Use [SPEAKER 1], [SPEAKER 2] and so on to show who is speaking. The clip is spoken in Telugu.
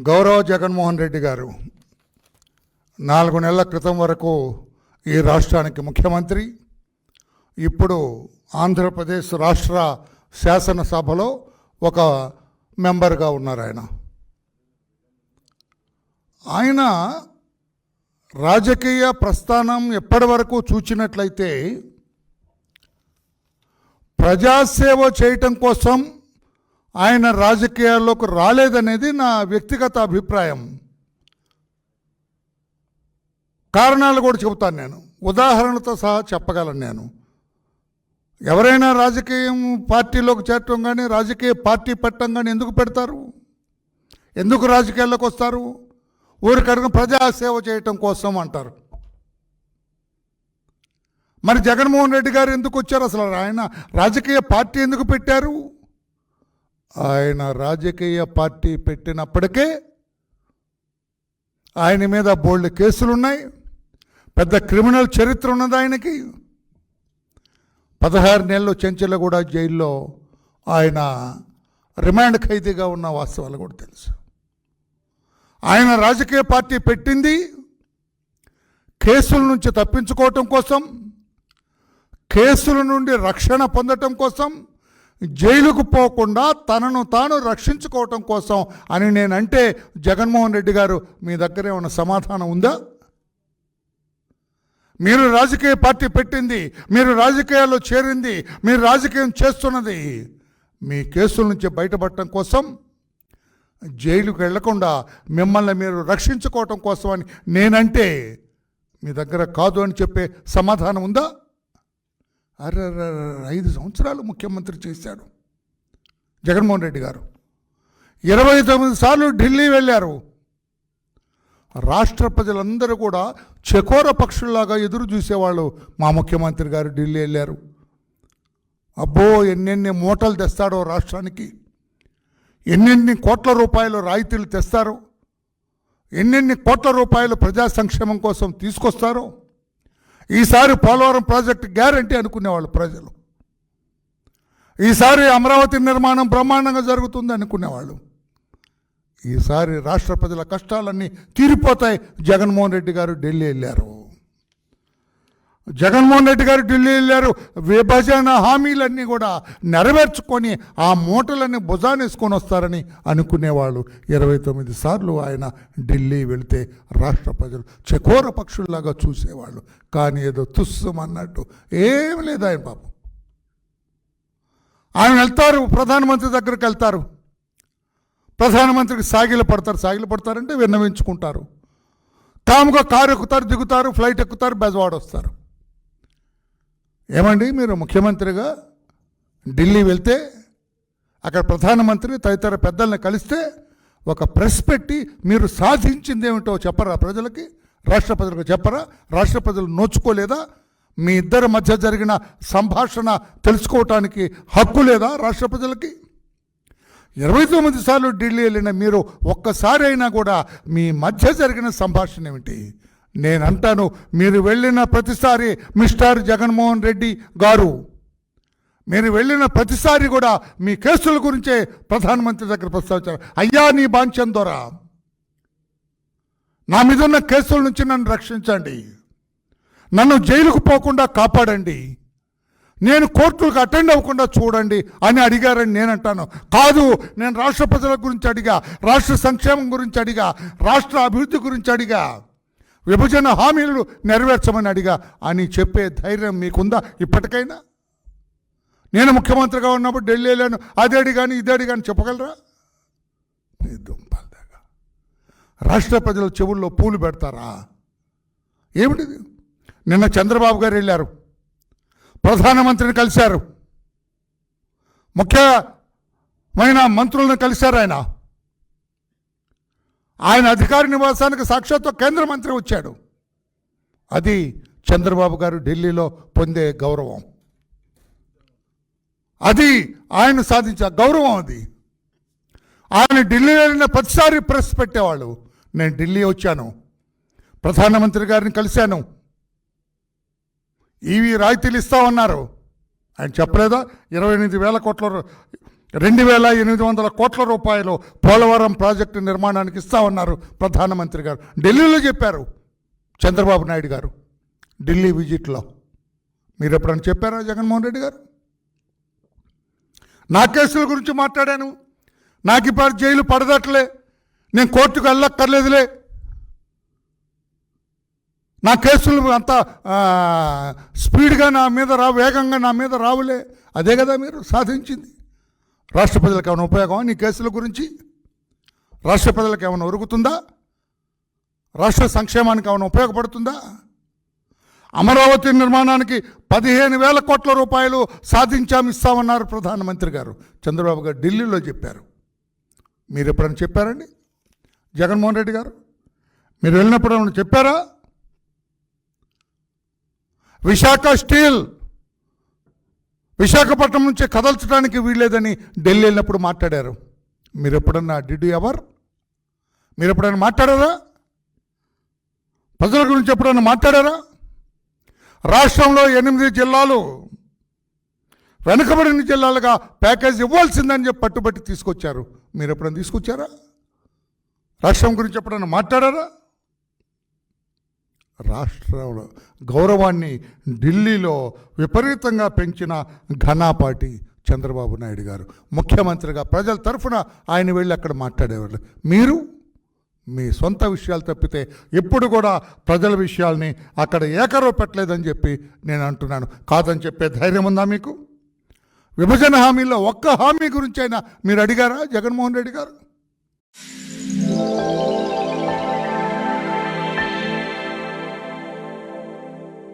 [SPEAKER 1] గౌరవ జగన్మోహన్ రెడ్డి గారు 4 నెలల క్రితం వరకు ఈ రాష్ట్రానికి ముఖ్యమంత్రి, ఇప్పుడు ఆంధ్రప్రదేశ్ రాష్ట్ర శాసనసభలో ఒక మెంబర్గా ఉన్నారు. ఆయన రాజకీయ ప్రస్థానం ఎప్పటి వరకు చూచినట్లయితే ప్రజాసేవ చేయటం కోసం ఆయన రాజకీయాల్లోకి రాలేదనేది నా వ్యక్తిగత అభిప్రాయం. కారణాలు కూడా చెబుతాను, నేను ఉదాహరణలతో సహా చెప్పగలను. నేను ఎవరైనా రాజకీయం పార్టీలోకి చేరటం కానీ రాజకీయ పార్టీ పెట్టడం కానీ ఎందుకు పెడతారు? ఎందుకు రాజకీయాల్లోకి వస్తారు? ఊరికడుగు ప్రజాసేవ చేయటం కోసం అంటారు. మరి జగన్మోహన్ రెడ్డి గారు ఎందుకు వచ్చారు? అసలు ఆయన రాజకీయ పార్టీ ఎందుకు పెట్టారు? ఆయన రాజకీయ పార్టీ పెట్టినప్పటికే ఆయన మీద బోల్డ్ కేసులు ఉన్నాయి, పెద్ద క్రిమినల్ చరిత్ర ఉన్నది ఆయనకి. 16 నెలలు చెంచలగూడ జైల్లో ఆయన రిమాండ్ ఖైదీగా ఉన్న వాస్తవాలు కూడా తెలుసు. ఆయన రాజకీయ పార్టీ పెట్టింది కేసుల నుంచి తప్పించుకోవటం కోసం, కేసుల నుండి రక్షణ పొందటం కోసం, జైలుకు పోకుండా తనను తాను రక్షించుకోవటం కోసం అని నేనంటే, జగన్మోహన్ రెడ్డి గారు మీ దగ్గర ఏమైనా సమాధానం ఉందా? మీరు రాజకీయ పార్టీ పెట్టింది, మీరు రాజకీయాల్లో చేరింది, మీరు రాజకీయం చేస్తున్నది మీ కేసుల నుంచి బయటపడటం కోసం, జైలుకు వెళ్లకుండా మిమ్మల్ని మీరు రక్షించుకోవటం కోసం అని నేనంటే మీ దగ్గర కాదు అని చెప్పే సమాధానం ఉందా? 5 సంవత్సరాలు ముఖ్యమంత్రి చేశాడు జగన్మోహన్ రెడ్డి గారు. 29 సార్లు ఢిల్లీ వెళ్ళారు. రాష్ట్ర ప్రజలందరూ కూడా చకోర పక్షుల్లాగా ఎదురు చూసేవాళ్ళు. మా ముఖ్యమంత్రి గారు ఢిల్లీ వెళ్ళారు, అబ్బో ఎన్నెన్ని మూటలు తెస్తాడో రాష్ట్రానికి, ఎన్నెన్ని కోట్ల రూపాయలు రాయితీలు తెస్తారు, ఎన్నెన్ని కోట్ల రూపాయలు ప్రజా సంక్షేమం కోసం తీసుకొస్తారో. ఈసారి పోలవరం ప్రాజెక్టు గ్యారంటీ అనుకునేవాళ్ళు ప్రజలు. ఈసారి అమరావతి నిర్మాణం బ్రహ్మాండంగా జరుగుతుంది అనుకునేవాళ్ళు. ఈసారి రాష్ట్ర ప్రజల కష్టాలన్నీ తీరిపోతాయి. జగన్మోహన్ రెడ్డి గారు ఢిల్లీ వెళ్ళారు. జగన్మోహన్ రెడ్డి గారు ఢిల్లీ వెళ్ళారు. విభజన హామీలన్నీ కూడా నెరవేర్చుకొని ఆ మూటలన్నీ భుజానేసుకొని వస్తారని అనుకునేవాళ్ళు. 29 సార్లు ఆయన ఢిల్లీ వెళితే రాష్ట్ర ప్రజలు చకోర పక్షుల్లాగా చూసేవాళ్ళు. కానీ ఏదో తుస్సుమన్నట్టు ఏమి లేదు ఆయన పాపం. ఆయన వెళ్తారు, ప్రధానమంత్రి దగ్గరికి వెళ్తారు, ప్రధానమంత్రికి సాగిలు పడతారంటే విన్నవించుకుంటారు. తాముగా కారు ఎక్కుతారు, దిగుతారు, ఫ్లైట్ ఎక్కుతారు, బెజవాడ వస్తారు. ఏమండి, మీరు ముఖ్యమంత్రిగా ఢిల్లీ వెళ్తే అక్కడ ప్రధానమంత్రి తదితర పెద్దల్ని కలిస్తే ఒక ప్రెస్ పెట్టి మీరు సాధించింది ఏమిటో చెప్పరా ప్రజలకి? రాష్ట్ర ప్రజలకు చెప్పరా? రాష్ట్ర ప్రజలు నోచుకోలేదా? మీ ఇద్దరి మధ్య జరిగిన సంభాషణ తెలుసుకోవటానికి హక్కు లేదా రాష్ట్ర ప్రజలకి? 29 సార్లు ఢిల్లీ వెళ్ళిన మీరు ఒక్కసారి అయినా కూడా మీ మధ్య జరిగిన సంభాషణ ఏమిటి? నేనంటాను, మీరు వెళ్ళిన ప్రతిసారి మిస్టర్ జగన్మోహన్ రెడ్డి గారు, మీరు వెళ్ళిన ప్రతిసారి కూడా మీ కేసుల గురించే ప్రధానమంత్రి దగ్గర ప్రస్తావించారు. అయ్యా నీ బాంఛన్ ద్వారా నా మీద ఉన్న కేసుల నుంచి నన్ను రక్షించండి, నన్ను జైలుకు పోకుండా కాపాడండి, నేను కోర్టులకు అటెండ్ అవ్వకుండా చూడండి అని అడిగారని నేనంటాను. కాదు, నేను రాష్ట్ర ప్రజల గురించి అడిగా, రాష్ట్ర సంక్షేమం గురించి అడిగా, రాష్ట్ర అభివృద్ధి గురించి అడిగా, విభజన హామీలు నెరవేర్చమని అడిగా అని చెప్పే ధైర్యం మీకుందా ఇప్పటికైనా? నేను ముఖ్యమంత్రిగా ఉన్నప్పుడు ఢిల్లీ వెళ్ళాను, అది అడిగాను ఇది అడిగాను చెప్పగలరా? దుంపల్దాగా రాష్ట్ర ప్రజల చెవుల్లో పూలు పెడతారా? ఏమిటిది? నిన్న చంద్రబాబు గారు వెళ్ళారు, ప్రధానమంత్రిని కలిశారు, ముఖ్యమైన మంత్రులను కలిశారు. ఆయన అధికార నివాసానికి సాక్షాత్తు కేంద్ర మంత్రి వచ్చాడు. అది చంద్రబాబు గారు ఢిల్లీలో పొందే గౌరవం, అది ఆయన సాధించే గౌరవం. అది ఆయన ఢిల్లీ వెళ్ళిన ప్రతిసారి ప్రెస్ పెట్టేవాళ్ళు. నేను ఢిల్లీ వచ్చాను, ప్రధానమంత్రి గారిని కలిశాను, ఇవి రాయితీలు ఇస్తామన్నారు. ఆయన చెప్పలేదా? 28,000 కోట్ల 2,800 కోట్ల రూపాయలు పోలవరం ప్రాజెక్టు నిర్మాణానికి ఇస్తామన్నారు ప్రధానమంత్రి గారు. ఢిల్లీలో చెప్పారు చంద్రబాబు నాయుడు గారు ఢిల్లీ విజిట్లో. మీరు ఎప్పుడైనా చెప్పారా జగన్మోహన్ రెడ్డి గారు? నా కేసుల గురించి మాట్లాడాను, నాకు ఇప్పుడు జైలు పడదట్లే, నేను కోర్టుకు వెళ్ళక్కర్లేదులే, నా కేసులు అంత స్పీడ్గా నా మీద వేగంగా నా మీద రావులే. అదే కదా మీరు సాధించింది. రాష్ట్ర ప్రజలకు ఏమైనా ఉపయోగమా నీ కేసుల గురించి? రాష్ట్ర ప్రజలకు ఏమైనా ఒరుగుతుందా? రాష్ట్ర సంక్షేమానికి ఏమైనా ఉపయోగపడుతుందా? అమరావతి నిర్మాణానికి 15,000 కోట్ల రూపాయలు ఇస్తామన్నారు ప్రధానమంత్రి గారు. చంద్రబాబు గారు ఢిల్లీలో చెప్పారు. మీరు ఎప్పుడైనా చెప్పారండి జగన్మోహన్ రెడ్డి గారు? మీరు వెళ్ళినప్పుడు ఏమైనా చెప్పారా? విశాఖ స్టీల్ విశాఖపట్నం నుంచి కదల్చడానికి వీల్లేదని ఢిల్లీ వెళ్ళినప్పుడు మాట్లాడారు. మీరు ఎప్పుడన్నా మీరు ఎప్పుడైనా మాట్లాడారా? ప్రజల గురించి ఎప్పుడైనా మాట్లాడారా? రాష్ట్రంలో 8 జిల్లాలు వెనుకబడిన జిల్లాలుగా ప్యాకేజ్ ఇవ్వాల్సిందని చెప్పి పట్టుబట్టి తీసుకొచ్చారు. మీరు ఎప్పుడైనా తీసుకొచ్చారా? రాష్ట్రం గురించి ఎప్పుడైనా మాట్లాడారా? రాష్ట్రంలో గౌరవాన్ని ఢిల్లీలో విపరీతంగా పెంచిన ఘనాపాటి చంద్రబాబు నాయుడు గారు. ముఖ్యమంత్రిగా ప్రజల తరఫున ఆయన వెళ్ళి అక్కడ మాట్లాడేవాళ్ళు. మీరు మీ సొంత విషయాలు తప్పితే ఎప్పుడు కూడా ప్రజల విషయాల్ని అక్కడ ఏకరవ పెట్టలేదని చెప్పి నేను అంటున్నాను. కాదని చెప్పే ధైర్యం ఉందా మీకు? విభజన హామీలో ఒక్క హామీ గురించి అయినా మీరు అడిగారా జగన్మోహన్ రెడ్డి గారు?